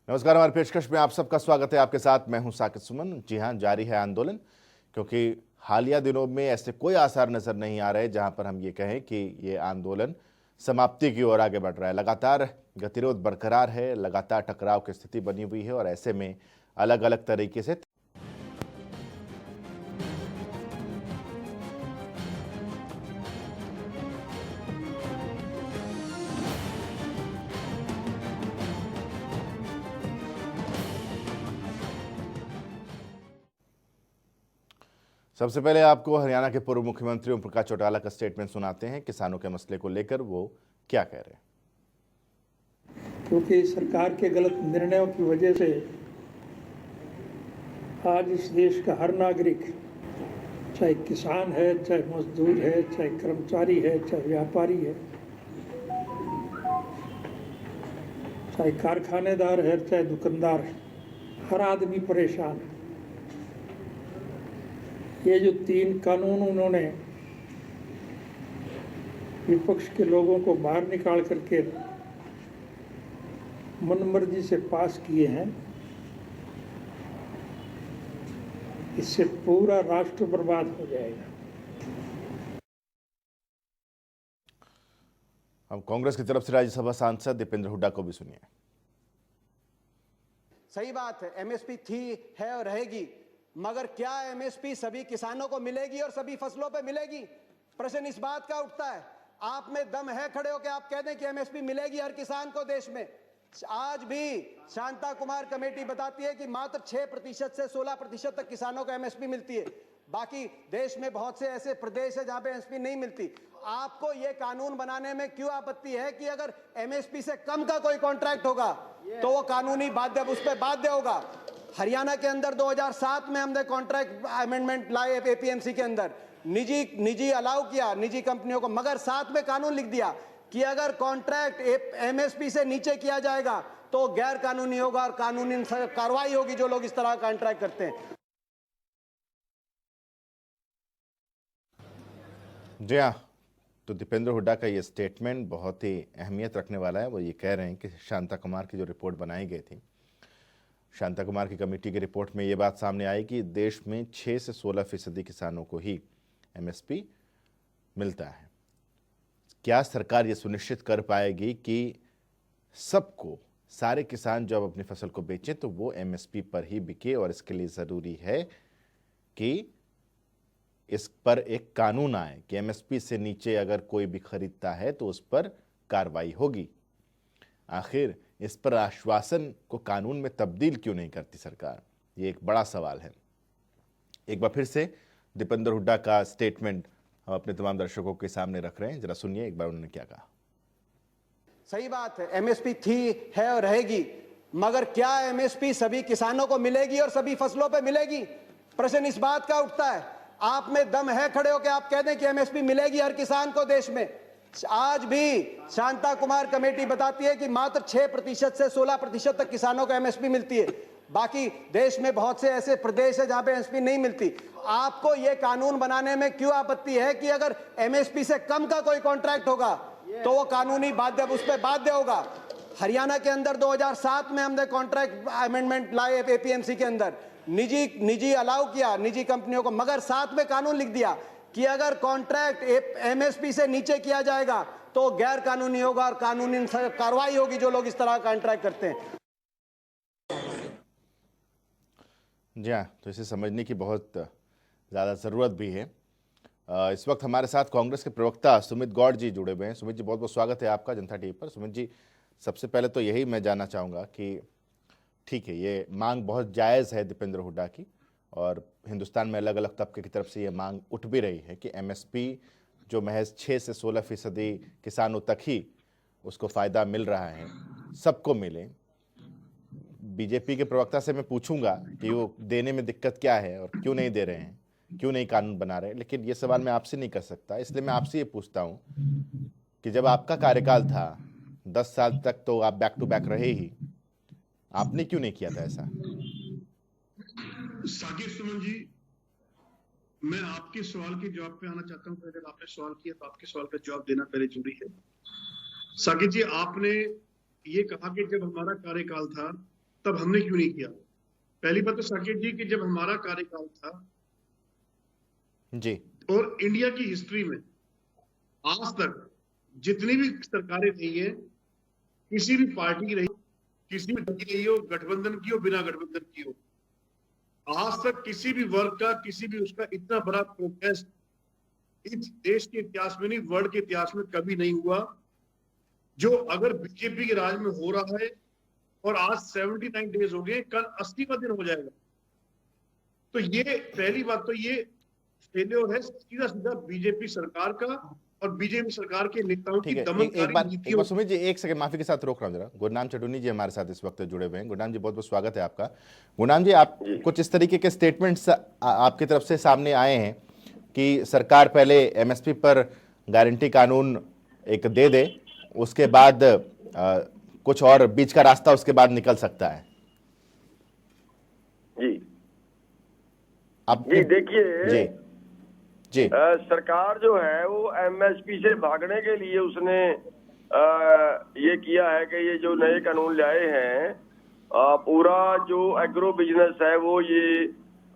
नमस्कार। हमारी पेशकश में आप सबका स्वागत है। आपके साथ मैं हूं साकिब सुमन। जी हां, जारी है आंदोलन, क्योंकि हालिया दिनों में ऐसे कोई आसार नजर नहीं आ रहे जहां पर हम ये कहें कि ये आंदोलन समाप्ति की ओर आगे बढ़ रहा है। लगातार गतिरोध बरकरार है, लगातार टकराव की स्थिति बनी हुई है और ऐसे में अलग अलग तरीके से सबसे पहले आपको हरियाणा के पूर्व मुख्यमंत्री ओम प्रकाश चौटाला का स्टेटमेंट सुनाते हैं। किसानों के मसले को लेकर वो क्या कह रहे हैं। क्योंकि सरकार के गलत निर्णयों की वजह से आज इस देश का हर नागरिक, चाहे किसान है, चाहे मजदूर है, चाहे कर्मचारी है, चाहे व्यापारी है, चाहे कारखानेदार है, चाहे दुकानदार है, हर आदमी परेशान है। ये जो 3 कानून उन्होंने विपक्ष के लोगों को बाहर निकाल करके मनमर्जी से पास किए हैं, इससे पूरा राष्ट्र बर्बाद हो जाएगा। हम कांग्रेस की तरफ से राज्यसभा सांसद दीपेंद्र हुड्डा को भी सुनिए। सही बात है, एमएसपी थी, है और रहेगी, मगर क्या एमएसपी सभी किसानों को मिलेगी और सभी फसलों पे मिलेगी? प्रश्न इस बात का उठता है। आप में दम है खड़े होकर आप कह दें कि एमएसपी मिलेगी हर किसान को देश में? आज भी शांता कुमार कमेटी बताती है कि मात्र 6% से 16% तक किसानों को एमएसपी मिलती है। बाकी देश में बहुत से ऐसे प्रदेश है जहां पे एमएसपी नहीं मिलती। आपको ये कानून बनाने में क्यों आपत्ति है कि अगर एमएसपी से कम का कोई कॉन्ट्रैक्ट होगा तो वो कानूनी बाध्य, उस पर बाध्य होगा? हरियाणा के अंदर 2007 में हमने कॉन्ट्रैक्ट अमेंडमेंट लाए एपीएमसी के अंदर, निजी अलाउ किया निजी कंपनियों को, मगर साथ में कानून लिख दिया कि अगर कॉन्ट्रैक्ट एमएसपी से नीचे किया जाएगा तो गैर कानूनी होगा और कानूनी कार्रवाई होगी जो लोग इस तरह का कॉन्ट्रैक्ट करते हैं। जी हाँ, तो दीपेंद्र हुड्डा का ये स्टेटमेंट बहुत ही अहमियत रखने वाला है। वो ये कह रहे हैं कि शांता कुमार की जो रिपोर्ट बनाई गई थी, शांता कुमार की कमेटी की रिपोर्ट में ये बात सामने आई कि देश में 6 से 16% किसानों को ही एमएसपी मिलता है। क्या सरकार ये सुनिश्चित कर पाएगी कि सबको, सारे किसान जब अपनी फसल को बेचें तो वो एमएसपी पर ही बिके? और इसके लिए ज़रूरी है कि इस पर एक कानून आए कि एमएसपी से नीचे अगर कोई भी खरीदता है तो उस पर कार्रवाई होगी। आखिर इस पर आश्वासन को कानून में तब्दील क्यों नहीं करती सरकार? ये एक बड़ा सवाल है। एक बार फिर से दीपेंद्र हुड्डा का स्टेटमेंट हम अपने तमाम दर्शकों के सामने रख रहे हैं। जरा सुनिए एक बार उन्होंने क्या कहा। सही बात है, एमएसपी थी, है और रहेगी, मगर क्या एमएसपी सभी किसानों को मिलेगी और सभी फसलों पे मिलेगी? प्रश्न इस बात का उठता है। आप में दम है खड़े होकर आप कह दें कि एमएसपी मिलेगी हर किसान को देश में? आज भी शांता कुमार कमेटी बताती है कि मात्र 6% से 16% तक किसानों को एमएसपी मिलती है। बाकी देश में बहुत से ऐसे प्रदेश है जहां पे एमएसपी नहीं मिलती। आपको ये कानून बनाने में क्यों आपत्ति है कि अगर एमएसपी से कम का कोई कॉन्ट्रैक्ट होगा तो वो कानूनी बाध्य, उस पर बाध्य होगा? हरियाणा के अंदर 2007 में हमने कॉन्ट्रैक्ट अमेंडमेंट लाए एपीएमसी के अंदर, निजी अलाउ किया निजी कंपनियों को, मगर साथ में कानून लिख दिया कि अगर कॉन्ट्रैक्ट एमएसपी से नीचे किया जाएगा तो गैर कानूनी होगा और कानूनी कार्रवाई होगी जो लोग इस तरह का कॉन्ट्रैक्ट करते हैं। जी हाँ, तो इसे समझने की बहुत ज़्यादा ज़रूरत भी है। इस वक्त हमारे साथ कांग्रेस के प्रवक्ता सुमित गौड़ जी जुड़े हुए हैं। सुमित जी, बहुत बहुत स्वागत है आपका जनता टीवी पर। सुमित जी, सबसे पहले तो यही मैं जानना चाहूँगा कि ठीक है, ये मांग बहुत जायज़ है दीपेंद्र हुड्डा की, और हिंदुस्तान में अलग अलग तबके की तरफ से ये मांग उठ भी रही है कि एमएसपी जो महज 6 से 16% किसानों तक ही उसको फ़ायदा मिल रहा है, सबको मिले। बीजेपी के प्रवक्ता से मैं पूछूंगा कि वो देने में दिक्कत क्या है और क्यों नहीं दे रहे हैं, क्यों नहीं कानून बना रहे, लेकिन ये सवाल मैं आपसे नहीं कर सकता। इसलिए मैं आपसे ये पूछता हूँ कि जब आपका कार्यकाल था 10 साल तक, तो आप बैक टू बैक रहे ही, आपने क्यों नहीं किया था ऐसा? साकिब सुमन जी, मैं आपके सवाल के जवाब पे आना चाहता हूं। अगर आपने सवाल किया तो आपके सवाल का जवाब देना पहले जरूरी है। साकिब जी, आपने ये कहा कि जब हमारा कार्यकाल था तब हमने क्यों नहीं किया? पहली बात तो साकेत जी कि जब हमारा कार्यकाल था जी, और इंडिया की हिस्ट्री में आज तक जितनी भी सरकारें रही है, किसी भी पार्टी की रही, किसी भी की रही हो, गठबंधन की हो, बिना गठबंधन की हो, आज तक किसी भी वर्ग का, किसी भी उसका इतना बड़ा प्रोटेस्ट इस देश के इतिहास में नहीं, वर्ल्ड के इतिहास में कभी नहीं हुआ, जो अगर बीजेपी के राज में हो रहा है। और आज 79 डेज हो गए, कल 80वां दिन हो जाएगा। तो ये पहली बात तो ये फेलियर है सीधा सीधा बीजेपी सरकार का और बीजेपी सरकार के नेताओं की ठीक है। एक दमनकारी बार नीतियों। सुमित जी, एक सेकंड माफी के साथ रोक रहा हूँ जरा। गुरनाम चटूनी जी हमारे साथ इस वक्त जुड़े हुए हैं। गुरनाम जी, बहुत बहुत स्वागत है आपका। गुरनाम जी, आप कुछ इस तरीके के स्टेटमेंट्स आपकी तरफ से सामने आए हैं कि सरकार पहले एमएसपी पर गारंटी कानून एक दे दे, उसके बाद कुछ और बीच का रास्ता उसके बाद निकल सकता है। जी अब जी देखिए जी जी सरकार जो है वो एमएसपी से भागने के लिए उसने ये किया है कि ये जो नए कानून लाए हैं, पूरा जो एग्रो बिजनेस है वो ये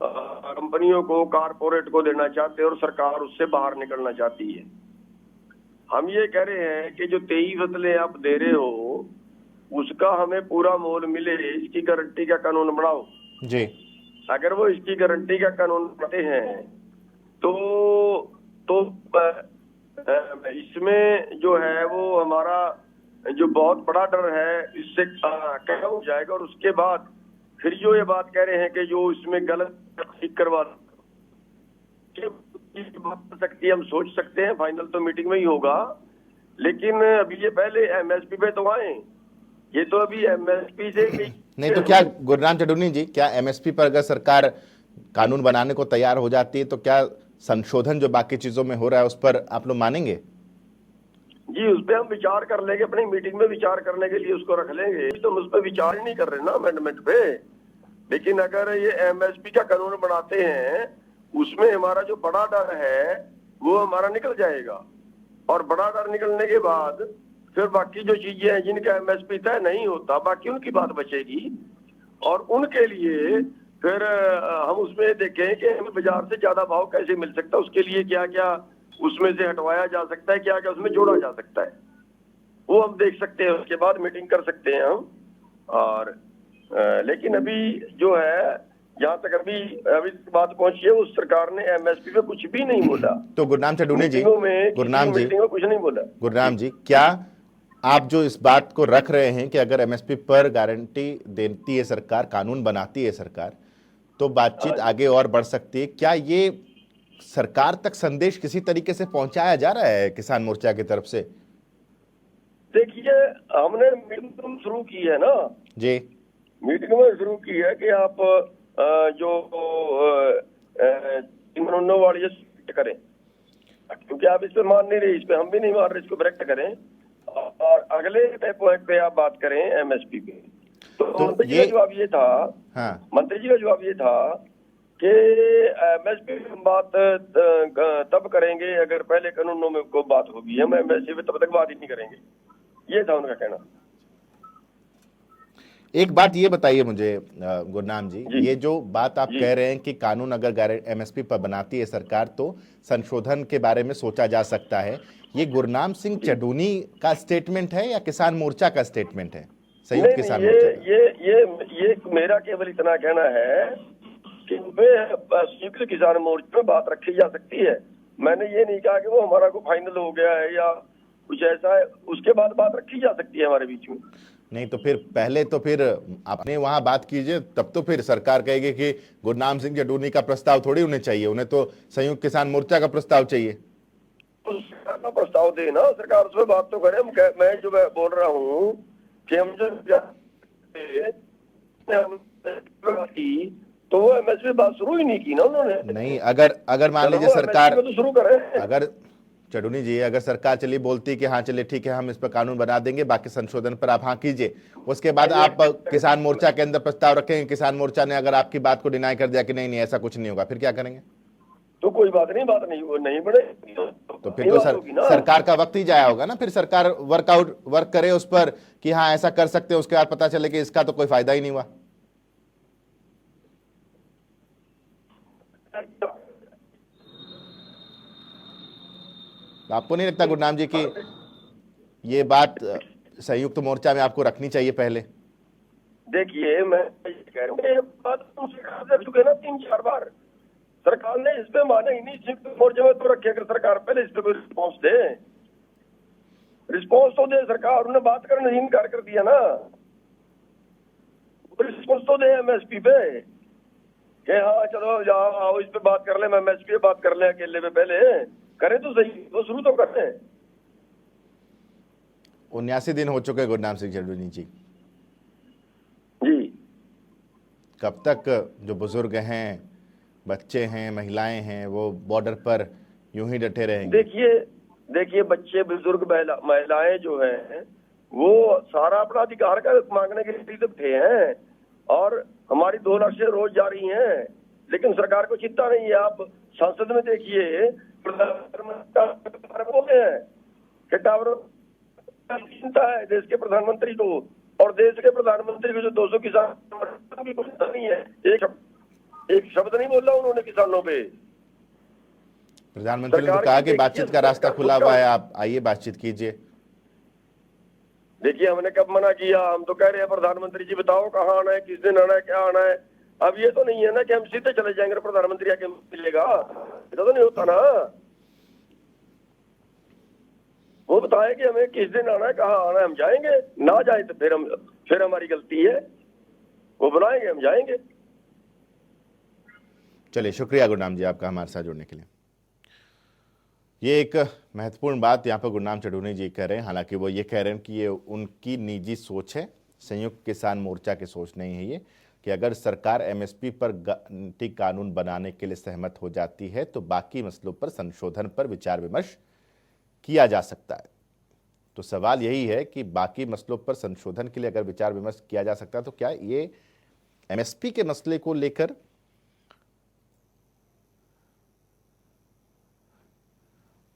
कंपनियों को, कारपोरेट को देना चाहते हैं और सरकार उससे बाहर निकलना चाहती है। हम ये कह रहे हैं कि जो 23 फसलें आप दे रहे हो उसका हमें पूरा मोल मिले, इसकी गारंटी का कानून बनाओ जी। अगर वो इसकी गारंटी का कानून बनाते हैं तो इसमें जो है वो हमारा जो बहुत बड़ा डर है इससे कम हो जाएगा। और उसके बाद फिर जो ये बात कह रहे हैं कि जो इसमें गलत ठीक करवा सकती है, हम सोच सकते हैं, फाइनल तो मीटिंग में ही होगा, लेकिन अभी ये पहले एमएसपी पे तो आए, ये तो अभी एमएसपी से नहीं तो क्या गुरनाम चटूनी जी, क्या एमएसपी पर अगर सरकार कानून बनाने को तैयार हो जाती है तो क्या संशोधन जो बाकी चीजों में हो रहा है उस पर आप लोग मानेंगे? जी, उस पर हम विचार कर लेंगे, अपनी मीटिंग में विचार करने के लिए उसको रख लेंगे। तो हम उस पर विचार ही नहीं कर रहे ना अमेंडमेंट पे। लेकिन अगर ये एमएसपी का कानून बनाते हैं उसमें हमारा जो बड़ा डर है वो हमारा निकल जाएगा, और बड़ा डर निकलने के बाद फिर बाकी जो चीजें हैं जिनका एमएसपी तय नहीं होता, बाकी उनकी बात बचेगी। और उनके लिए फिर हम उसमें देखें कि हमें बाजार से ज्यादा भाव कैसे मिल सकता है, उसके लिए क्या क्या उसमें से हटवाया जा सकता है, क्या क्या उसमें जोड़ा जा सकता है, वो हम देख सकते हैं। उसके बाद मीटिंग कर सकते हैं हम। और लेकिन अभी जो है, जहाँ तक अभी बात पहुंची है, उस सरकार ने एमएसपी पे कुछ भी नहीं बोला। तो गुरनाम चटूनी जी, गुरनाम जी कुछ नहीं बोला। गुरनाम जी, क्या आप जो इस बात को रख रहे हैं कि अगर एमएसपी पर गारंटी देती है सरकार, कानून बनाती है सरकार, तो बातचीत आगे और बढ़ सकती है, क्या ये सरकार तक संदेश किसी तरीके से पहुंचाया जा रहा है किसान मोर्चा की तरफ से? देखिए, हमने मीटिंग शुरू की है ना जी, मीटिंग में शुरू की है कि आप जो वाली करें, क्योंकि आप इस पे मान नहीं रहे, इस पे हम भी नहीं मान रहे, इसको करेक्ट करें और अगले पॉइंट पे आप बात करें एमएसपी पे। तो मंत्री जी का जवाब ये था, हाँ, मंत्री जी का जवाब ये था कि एमएसपी पे बात तब करेंगे अगर पहले कानूनों में को बात होगी, हम एमएसपी पे तब तक बात ही नहीं करेंगे, ये था उनका कहना। एक बात ये बताइए मुझे गुरनाम जी, ये जो बात आप कह रहे हैं कि कानून अगर एमएसपी पर बनाती है सरकार तो संशोधन के बारे में सोचा जा सकता है, ये गुरनाम सिंह चटूनी का स्टेटमेंट है या किसान मोर्चा का स्टेटमेंट है? संयुक्त किसान मोर्चा का। ये मेरा केवल इतना कहना है कि संयुक्त किसान मोर्चा में बात रखी जा सकती है। मैंने ये नहीं कहा कि वो हमारा को फाइनल हो गया है या कुछ ऐसा है, उसके बाद बात रखी जा सकती है हमारे बीच में। नहीं तो फिर पहले तो फिर आपने वहां बात कीजिए, तब तो फिर सरकार कहेगी कि गुरनाम सिंह चटूनी का प्रस्ताव थोड़ी उन्हें चाहिए, उन्हें तो संयुक्त किसान मोर्चा का प्रस्ताव चाहिए। तो सरकार का प्रस्ताव दे ना, सरकार उसमें बात तो करे। मैं जो बोल रहा हूँ कि हम जो तो वो एमएसपी बात शुरू ही नहीं की ना उन्होंने। नहीं, अगर मान लीजिए सरकार, तो शुरू करें। अगर चटूनी जी, अगर सरकार चलिए बोलती कि हाँ चलिए ठीक है हम इस पर कानून बना देंगे, बाकी संशोधन पर आप हाँ कीजिए, उसके बाद आप किसान मोर्चा के अंदर प्रस्ताव रखेंगे, किसान मोर्चा ने अगर आपकी बात को डिनाई कर दिया कि नहीं नहीं ऐसा कुछ नहीं होगा, फिर क्या करेंगे? तो कोई बात नहीं वो नहीं बढ़ेगी तो फिर तो सरकार का वक्त ही जाया होगा ना। फिर सरकार वर्क करे उस पर कि हाँ ऐसा कर सकते हैं, उसके बाद पता चले कि इसका तो कोई फायदा ही नहीं हुआ। आपको नहीं लगता गुरनाम जी कि ये बात संयुक्त मोर्चा में आपको रखनी चाहिए पहले? देखिए, मैं ये कह रहा हूँ, ये बात हम सरकार से चुके ना 3-4 बार। सरकार ने इस पे माना ही नहीं, संयुक्त मोर्चे में तो रखे। अगर सरकार पहले इस पे कोई रिस्पॉन्स तो दे सरकार। उन्होंने बात करने से इनकार कर दिया ना। रिस्पॉन्स तो दे एमएसपी पे कि हाँ चलो जाओ आओ इस पे बात कर ले, एमएसपी पे बात कर ले अकेले पे, पहले करें तो सही, वो शुरू तो करते हैं। 79 दिन हो चुके हैं गुरनाम सिंह चड्ढूनी जी। जी, कब तक जो बुजुर्ग हैं, बच्चे हैं, महिलाएं हैं, वो बॉर्डर पर यूं ही डटे रहेंगे? देखिए बच्चे, बुजुर्ग, महिलाएं जो हैं वो सारा अपना अधिकार का मांगने के लिए थे हैं, और हमारी 2 लाख से रोज जा रही हैं, लेकिन सरकार को चिंता नहीं है। आप संसद में देखिए, प्रधानमंत्री बोलते हैं कि टावर चिंता है देश के प्रधानमंत्री को, और देश के प्रधानमंत्री को जो 200 किसान की कुछ नहीं है, एक शब्द नहीं बोला उन्होंने किसानों पे। प्रधानमंत्री ने तो कहा कि बातचीत का रास्ता खुला हुआ है, आप आइए बातचीत कीजिए। देखिए, हमने कब मना किया? हम तो कह रहे हैं प्रधानमंत्री जी बताओ कहाँ आना है, किस दिन आना है, क्या आना है। अब ये तो नहीं है ना कि हम सीधे चले जाएंगे, प्रधानमंत्री आके मिलेगा, ऐसा तो नहीं होता ना। वो बताए कि हमें किस दिन आना है, कहाँ आना है, हम जाएंगे। ना जाए तो फिर हमारी गलती है। वो बनाएंगे, हम जाएंगे। चलिए, शुक्रिया गुरनाम जी आपका हमारे साथ जुड़ने के लिए। ये एक महत्वपूर्ण बात यहाँ पर गुरनाम चड्ढूनी जी कह रहे हैं। हालांकि वो ये कह रहे हैं कि ये उनकी निजी सोच है, संयुक्त किसान मोर्चा की सोच नहीं है ये, कि अगर सरकार एमएसपी पर कानून बनाने के लिए सहमत हो जाती है तो बाकी मसलों पर संशोधन पर विचार विमर्श किया जा सकता है। तो सवाल यही है कि बाकी मसलों पर संशोधन के लिए अगर विचार विमर्श किया जा सकता है तो क्या ये एमएसपी के मसले को लेकर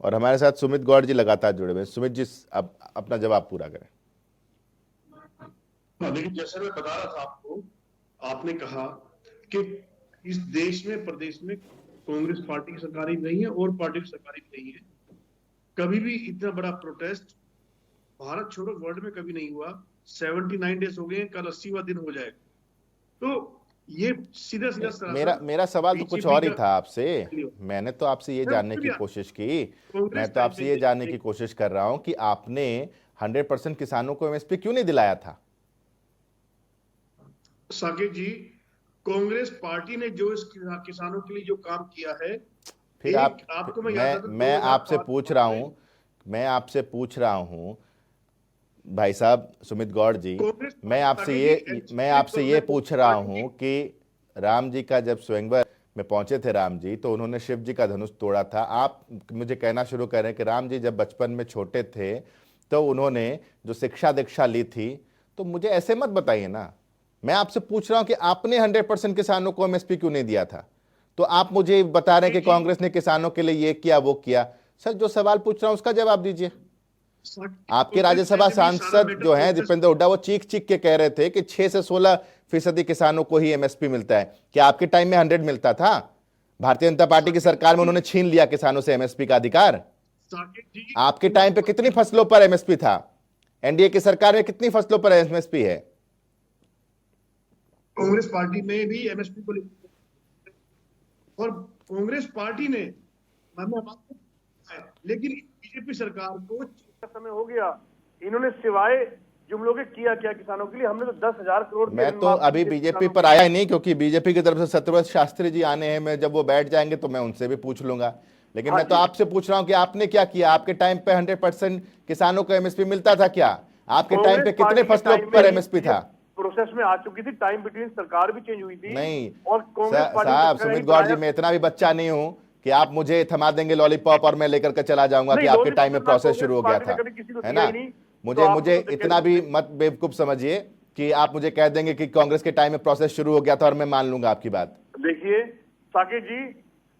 और हमारे साथ सुमित गौड़ जी लगातार जुड़े हुए हैं। सुमित जी, अब अपना जवाब पूरा करें। लेकिन जैसे मैं बता रहा था आपको, आपने कहा कि इस देश में, प्रदेश में कांग्रेस पार्टी की सरकार ही नहीं है और पार्टी की सरकार ही नहीं है। कभी भी इतना बड़ा प्रोटेस्ट भारत छोड़ो वर्ल्ड में कभी नहीं हुआ। 79 डेज हो गए, कल 80वां दिन हो जाएगा। तो ये सीधा मेरा सवाल तो कुछ और ही था आपसे। मैंने तो आपसे ये जानने की कोशिश की, मैं तो आपसे ये जानने की कोशिश कर रहा हूं कि आपने 100% किसानों को एमएसपी क्यों नहीं दिलाया था? साकेत जी, कांग्रेस पार्टी ने जो इस किसानों के लिए जो काम किया है, फिर आपको मैं आपसे पूछ रहा हूं भाई साहब सुमित गौड़ जी, मैं आपसे ये पूछ रहा हूं कि राम जी का जब स्वयंवर में पहुंचे थे राम जी, तो उन्होंने शिव जी का धनुष तोड़ा था। आप मुझे कहना शुरू करें कि राम जी जब बचपन में छोटे थे तो उन्होंने जो शिक्षा दीक्षा ली थी, तो मुझे ऐसे मत बताइए ना। मैं आपसे पूछ रहा हूं कि आपने 100% किसानों को एमएसपी क्यों नहीं दिया था, तो आप मुझे बता रहे हैं कि कांग्रेस ने किसानों के लिए ये किया वो किया। सर, जो सवाल पूछ रहा हूं उसका जवाब दीजिए। आपके राज्यसभा सांसद जो हैं दीपेंद्र हुड्डा, वो चीख चीख के कह रहे थे कि 6 से 16% किसानों को ही एमएसपी मिलता है। क्या आपके टाइम में 100 मिलता था? भारतीय जनता पार्टी की सरकार में उन्होंने छीन लिया किसानों से एमएसपी का अधिकार। आपके टाइम पे कितनी फसलों पर एमएसपी था? एनडीए की सरकार में कितनी फसलों पर एमएसपी है? कांग्रेस पार्टी में भी एमएसपी को और कांग्रेस पार्टी ने, लेकिन बीजेपी सरकार को समय हो गया, इन्होंने सिवाय जुमलों के किया क्या किसानों के लिए? हमने तो 10,000 करोड़। मैं तो अभी बीजेपी पर आया ही नहीं, क्योंकि बीजेपी की तरफ से सत्यव्रत शास्त्री जी आने हैं। मैं जब वो बैठ जाएंगे तो मैं उनसे भी पूछ लूंगा, लेकिन मैं तो आपसे पूछ रहा हूं कि आपने क्या किया? आपके टाइम पे 100% किसानों को एमएसपी मिलता था क्या? आपके टाइम पे कितने फसलों पर एमएसपी था? प्रोसेस में आ चुकी थी, टाइम बिटवीन सरकार भी चेंज हुई थी। नहीं और साहब सुमित गौड़ जी, मैं इतना भी बच्चा नहीं हूं कि आप मुझे थमा देंगे लॉलीपॉप और मैं लेकर के चला जाऊंगा कि आपके टाइम में प्रोसेस शुरू हो गया था, है ना? मुझे इतना भी मत बेवकूफ समझिए कि आप मुझे कह देंगे कि कांग्रेस के टाइम में प्रोसेस शुरू हो गया था और मैं मान लूंगा आपकी बात। देखिए साकेत जी,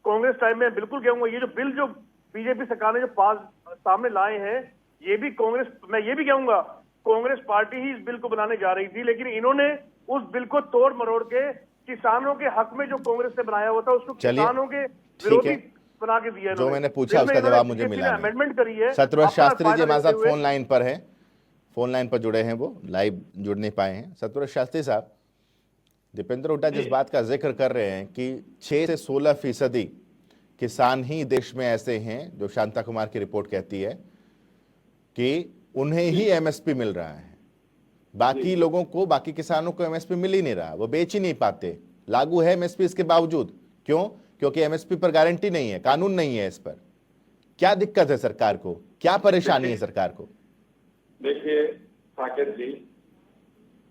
कांग्रेस टाइम में बिल्कुल कहूंगा, ये जो बिल जो बीजेपी सरकार ने जो पास सामने लाए हैं, ये भी कांग्रेस, मैं ये भी कहूंगा कांग्रेस पार्टी ही इस बिल को बनाने जा रही थी, लेकिन इन्होंने उस बिल को तोड़ मरोड़ के किसानों के हक में जो कांग्रेस ने बनाया हुआ था उसको किसानों के विरोधी बना के दिया जो मैंने पूछा उसका जवाब मुझे मिला नहीं। अमेंडमेंट करी है। सत्यव्रत शास्त्री जी हमारे साथ हुए। फोन लाइन पर हैं, फोन लाइन पर जुड़े हैं, वो लाइव जुड़ नहीं पाए हैं। सत्यव्रत शास्त्री साहब, दीपेंद्र हुड्डा जिस बात का जिक्र कर रहे हैं कि 6 से 16% किसान ही देश में ऐसे हैं, जो शांता कुमार की रिपोर्ट कहती है कि उन्हें ही एमएसपी मिल रहा है, बाकी लोगों को, बाकी किसानों को एमएसपी मिल ही नहीं रहा, वो बेच ही नहीं पाते। लागू है एमएसपी इसके बावजूद, क्यों? क्योंकि एमएसपी पर गारंटी नहीं है, कानून नहीं है इस पर। क्या दिक्कत है सरकार को, क्या परेशानी है सरकार को? देखिए साकेत जी,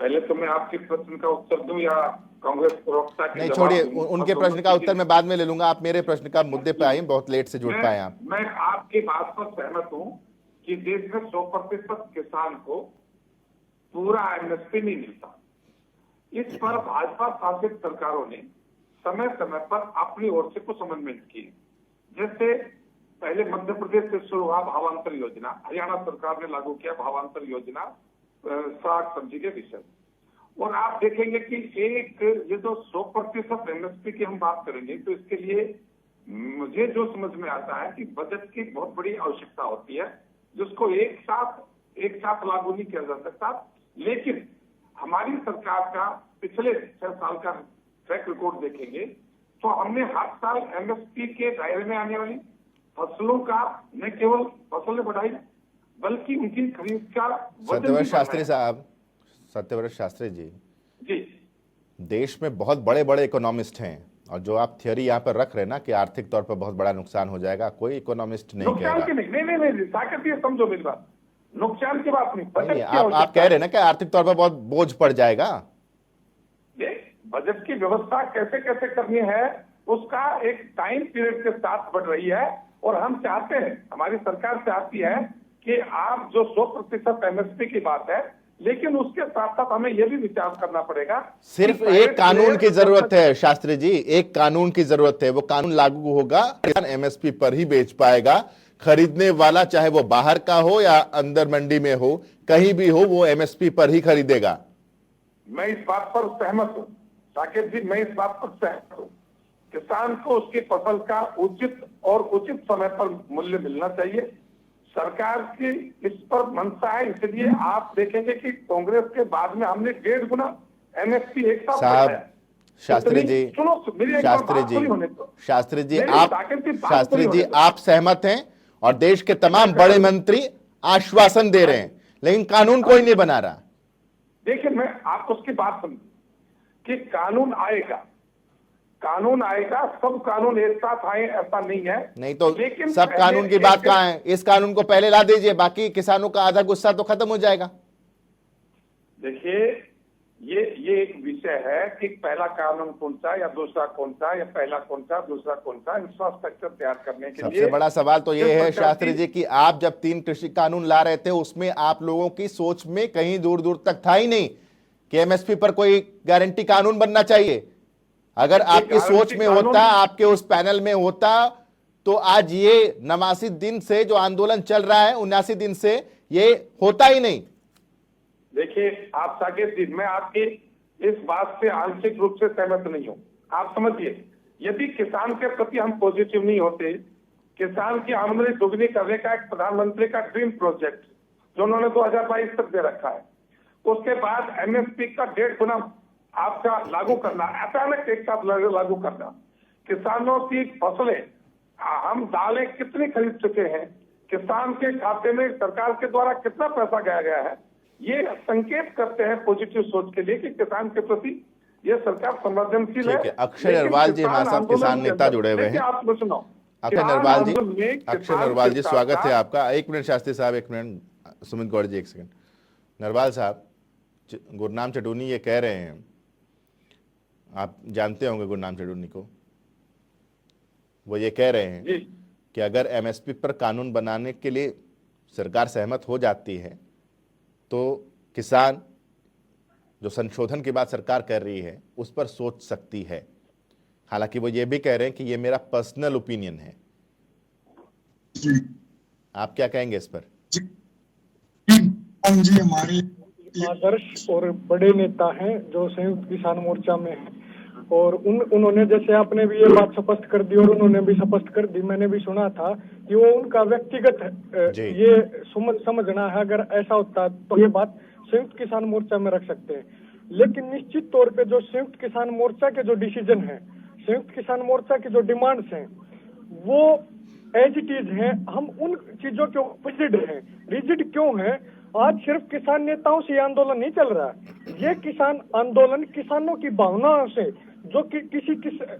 पहले तो मैं आपके प्रश्न का उत्तर दूं या कांग्रेस प्रवक्ता के? नहीं छोड़िए, उनके प्रश्न का उत्तर मैं बाद में ले लूंगा। आप मेरे प्रश्न का मुद्दे पे आए, बहुत लेट से जुड़ पाए आप। मैं आपकी बात पर सहमत हूं कि देश में 100% किसान को पूरा एमएसपी नहीं मिलता। इस पर भाजपा शासित सरकारों ने समय समय पर अपनी ओर से कुछ अमेंडमेंट किए। जैसे पहले मध्य प्रदेश से शुरू हुआ भावांतर योजना, हरियाणा सरकार ने लागू किया भावांतर योजना साग सब्जी के विषय। और आप देखेंगे कि एक ये जो 100% एमएसपी की हम बात करेंगे तो इसके लिए मुझे जो समझ में आता है कि बजट की बहुत बड़ी आवश्यकता होती है, जिसको एक साथ लागू नहीं किया जा सकता। लेकिन हमारी सरकार का पिछले 6 साल का ट्रैक रिकॉर्ड देखेंगे तो हमने हर साल एमएसपी के दायरे में आने वाली फसलों का न केवल फसलें बढ़ाई बल्कि उनकी खरीद का सत्यव्रत शास्त्री साहब, सत्यव्रत शास्त्री जी, देश में बहुत बड़े बड़े इकोनॉमिस्ट हैं, और जो आप थियोरी यहाँ पर रख रहे हैं ना कि आर्थिक तौर पर बहुत बड़ा नुकसान हो जाएगा, कोई इकोनॉमिस्ट नहीं कह रहा। नहीं साकेत जी समझो मेरी बात, नुकसान की बात नहीं। आप कह रहे हैं ना कि आर्थिक तौर पर बहुत बोझ पड़ जाएगा। बजट की व्यवस्था कैसे कैसे करनी है उसका एक टाइम पीरियड के साथ बढ़ रही है। और हम चाहते हैं, हमारी सरकार चाहती है कि आप जो 100% एमएसपी की बात है, लेकिन उसके साथ साथ हमें यह भी विचार करना पड़ेगा। सिर्फ एक कानून की जरूरत है शास्त्री जी, एक कानून की जरूरत है। वो कानून लागू होगा, किसान एमएसपी पर ही बेच पाएगा। खरीदने वाला चाहे वो बाहर का हो या अंदर मंडी में हो, कहीं भी हो, वो एमएसपी पर ही खरीदेगा। मैं इस बात पर सहमत हूं साकेत जी, मैं इस बात पर सहमत हूं। किसान को उसकी फसल का उचित समय पर मूल्य मिलना चाहिए। सरकार की इस पर मंशा है, इसलिए आप देखेंगे कि कांग्रेस के बाद में हमने 1.5 गुना एमएसपी एक साथ साहब शास्त्री जी, शास्त्री जी आप सहमत हैं और देश के तमाम बड़े मंत्री आश्वासन दे रहे हैं, लेकिन कानून कोई नहीं बना रहा। देखिए मैं आपको उसकी बात समझू कि कानून आएगा, सब कानून एक साथ आए ऐसा नहीं है। नहीं तो लेकिन सब कानून की बात कहां है? इस कानून को पहले ला दीजिए, बाकी किसानों का आधा गुस्सा तो खत्म हो जाएगा। देखिए ये एक विषय है कि पहला कानून कौन सा या दूसरा कौन सा, या पहला कौन सा दूसरा कौन सा, इंफ्रास्ट्रक्चर तैयार करने के लिए सबसे बड़ा सवाल तो ये है शास्त्री जी कि आप जब 3 कृषि कानून ला रहे थे, उसमें आप लोगों की सोच में कहीं दूर दूर तक था ही नहीं कि एमएसपी पर कोई गारंटी कानून बनना चाहिए। अगर आपकी सोच में होता, आपके उस पैनल में होता, तो आज ये 89 दिन से जो आंदोलन चल रहा है, 79 दिन से, ये होता ही नहीं। देखिए आप साकेत जी, मैं आपकी इस बात से आंशिक रूप से सहमत नहीं हूं। आप समझिए, यदि किसान के प्रति हम पॉजिटिव नहीं होते, किसान की आमदनी दोगुनी करने का एक प्रधानमंत्री का ड्रीम प्रोजेक्ट जो उन्होंने 2022 तक दे रखा है, उसके बाद एमएसपी का 1.5 गुना आपका लागू करना, अचानक एक साथ लागू करना, किसानों की फसलें, हम दालें कितनी खरीद चुके हैं, किसान के खाते में सरकार के द्वारा कितना पैसा गया है, ये संकेत करते हैं पॉजिटिव सोच के लिए कि किसान के प्रति ये सरकार संवेदनशील है। अक्षय नरवाल जी हमारे साथ किसान नेता जुड़े हुए हैं। आप सुनो, अक्षय नरवाल जी स्वागत है आपका। 1 मिनट शास्त्री साहब, 1 मिनट सुमित गौड़ जी, 1 सेकंड। नरवाल साहब, गुरनाम चटूनी ये कह रहे हैं, आप जानते होंगे गुरनाम चटूनी को, वो ये कह रहे हैं कि अगर एमएसपी पर कानून बनाने के लिए सरकार सहमत हो जाती है तो किसान जो संशोधन की बात सरकार कर रही है उस पर सोच सकती है। हालांकि वो ये भी कह रहे हैं कि ये मेरा पर्सनल ओपिनियन है। आप क्या कहेंगे इस पर? जी हमारे आदर्श और बड़े नेता हैं जो संयुक्त किसान मोर्चा में हैं, और उन्होंने, जैसे आपने भी ये बात स्पष्ट कर दी और उन्होंने भी स्पष्ट कर दी, मैंने भी सुना था कि वो उनका व्यक्तिगत ये समझना है। अगर ऐसा होता तो ये बात संयुक्त किसान मोर्चा में रख सकते हैं, लेकिन निश्चित तौर पे जो संयुक्त किसान मोर्चा के जो डिसीजन है, संयुक्त किसान मोर्चा की जो डिमांड्स हैं, वो एज इट इज हैं। हम उन चीजों के ऑपोजिट हैं। रिजिड क्यों है? आज सिर्फ किसान नेताओं से आंदोलन नहीं चल रहा है, ये किसान आंदोलन किसानों की भावनाओं से, जो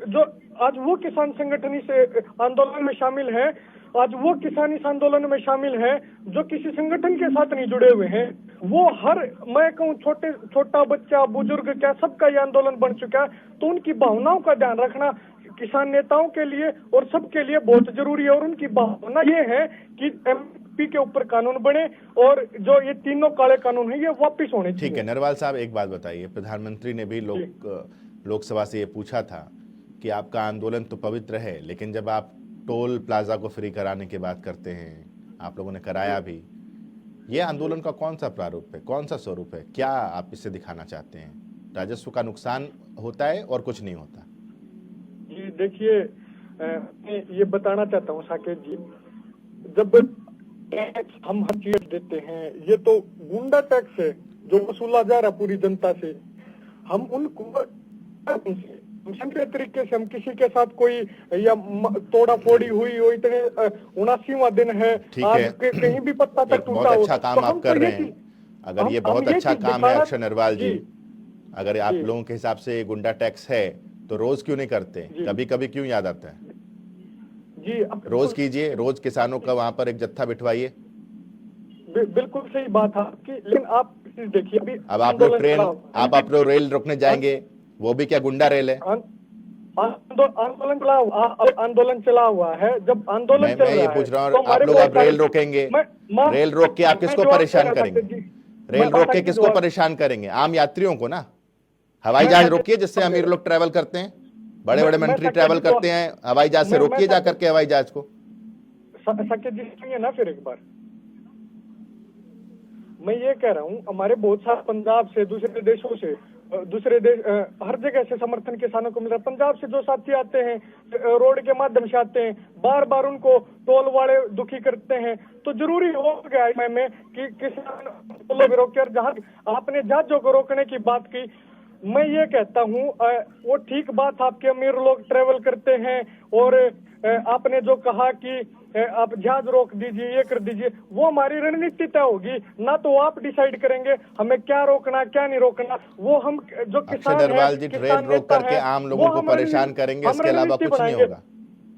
जो आज वो किसान संगठन इस आंदोलन में शामिल है, आज वो किसान इस आंदोलन में शामिल है जो किसी संगठन के साथ नहीं जुड़े हुए हैं। वो हर, मैं कहूँ छोटा बच्चा, बुजुर्ग, क्या सबका ये आंदोलन बन चुका है। तो उनकी भावनाओं का ध्यान रखना किसान नेताओं के लिए और सबके लिए बहुत जरूरी है। और उनकी भावना ये है कि एमपी के ऊपर कानून बने और जो ये तीनों काले कानून है ये वापस होने चाहिए। ठीक है नरवाल साहब, एक बात बताइए, प्रधानमंत्री ने भी लोकसभा से ये पूछा था कि आपका आंदोलन तो पवित्र है, लेकिन जब आप टोल प्लाजा को फ्री कराने की बात करते हैं, आप लोगों ने कराया भी, ये आंदोलन का कौन सा प्रारूप है, कौन सा स्वरूप है? क्या आप इससे दिखाना चाहते हैं? राजस्व का नुकसान होता है और कुछ नहीं होता? जी देखिए, मैं ये बताना चाहता हूँ साकेत जी, जब टैक्स हम हर चीज देते हैं, ये तो गुंडा टैक्स है जो वसूला जा रहा पूरी जनता से। हम उनको के तरीके से हम किसी के साथ कोई या तोड़ा फोड़ी हुई हो, इतने 79वां दिन है, आज कहीं भी पत्ता तक टूटा हो। बहुत अच्छा काम आप कर रहे हैं। अगर ये बहुत अच्छा काम है अक्षय नरवाल जी, अगर आप लोगों के हिसाब से गुंडा टैक्स है तो रोज क्यों नहीं करते? कभी कभी क्यों याद आता है? जी रोज कीजिए, रोज किसानों का वहां पर एक जत्था बिठवाइए। बिल्कुल सही बात है आपकी, लेकिन आप देखिए अभी अब आप लोग ट्रेन, आप लोग रेल रोकने जाएंगे, वो भी क्या गुंडा रेल है? आंदोलन चला हुआ है। जब आंदोलन चल रहा है, मैं ये पूछ रहा हूँ, आप लोग अब रेल रोकेंगे, रेल रोक के आप किसको परेशान करेंगे? रेल रोक के किसको परेशान करेंगे? आम यात्रियों को ना। हवाई जहाज रोकिए जिससे अमीर लोग ट्रैवल करते हैं, बड़े बड़े मंत्री ट्रैवल करते हैं, हवाई जहाज से रोकिए जाकर के हवाई जहाज को। साकेत जी सुनिए ना फिर एक बार, मैं ये कह रहा हूँ, हमारे बहुत सारे पंजाब से, दूसरे देशों से, हर जगह से समर्थन किसानों को मिल रहा है। पंजाब से जो साथी आते हैं, रोड के माध्यम से आते हैं, बार बार उनको टोल वाले दुखी करते हैं, तो जरूरी हो गया में कि किसान लोग रोके। और जहाँ आपने जहाजों को रोकने की बात की, मैं ये कहता हूँ वो ठीक बात, आपके अमीर लोग ट्रेवल करते हैं, और आपने जो कहा कि आप जहाज रोक दीजिए, ये कर दीजिए, वो हमारी रणनीति तय होगी ना। तो आप डिसाइड करेंगे हमें क्या रोकना क्या नहीं रोकना। वो हम जो किसान नरवाल जी ट्रेन रोक करके आम लोगों को परेशान करेंगे, इसके अलावा कुछ नहीं होगा।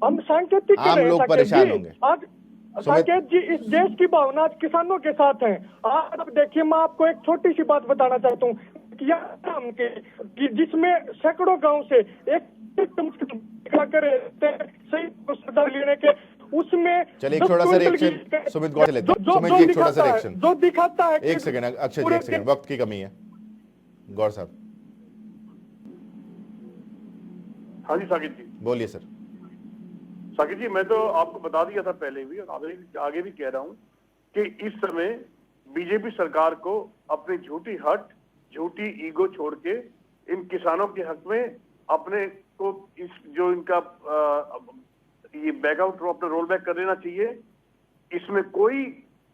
हम सांकेतिक आम लोग परेशान होंगे। आज साकेत जी, इस देश की भावना आज किसानों के साथ है। आज अब देखिए, मैं आपको एक छोटी सी बात बताना चाहता हूँ कि जिसमें सैकड़ों गांव से एक लेने के, उसमें चलिए थोड़ा सा रिएक्शन सुमित गौड़ से लेते हैं। सुमित जी थोड़ा सा रिएक्शन जो दिखाता है। एक सेकंड अक्षय जी, एक सेकंड, वक्त की कमी है। गौड़ साहब। हाँ जी साकिब जी बोलिए सर। साकिब जी, मैं तो आपको बता दिया था पहले भी और आगे भी कह रहा हूँ कि इस समय बीजेपी सरकार को अपनी झूठी हट, झूठी ईगो छोड़ के इन किसानों के हक में अपने को इस जो इनका ये बैकआउट अपना रोल बैक कर लेना चाहिए। इसमें कोई,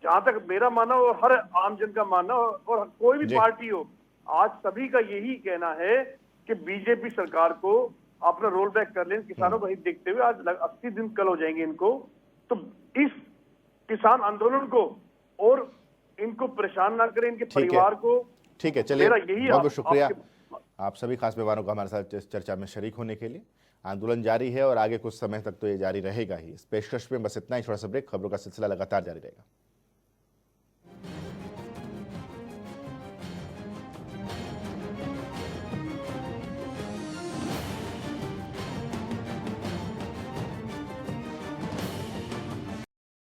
जहां तक मेरा मानना और हर आम जन का मानना और कोई भी पार्टी हो, आज सभी का यही कहना है कि बीजेपी सरकार को अपना रोल बैक कर लें। किसानों को ही देखते हुए आज 80 दिन कल हो जाएंगे इनको, तो इस किसान आंदोलन को और इनको परेशान ना करें, इनके परिवार को। ठीक है, चलिए बहुत बहुत शुक्रिया आप सभी खास मेहमानों का हमारे साथ इस चर्चा में शरीक होने के लिए। आंदोलन जारी है और आगे कुछ समय तक तो ये जारी रहेगा ही। इस पेशकश में बस इतना ही, थोड़ा सा ब्रेक, खबरों का सिलसिला लगातार जारी रहेगा।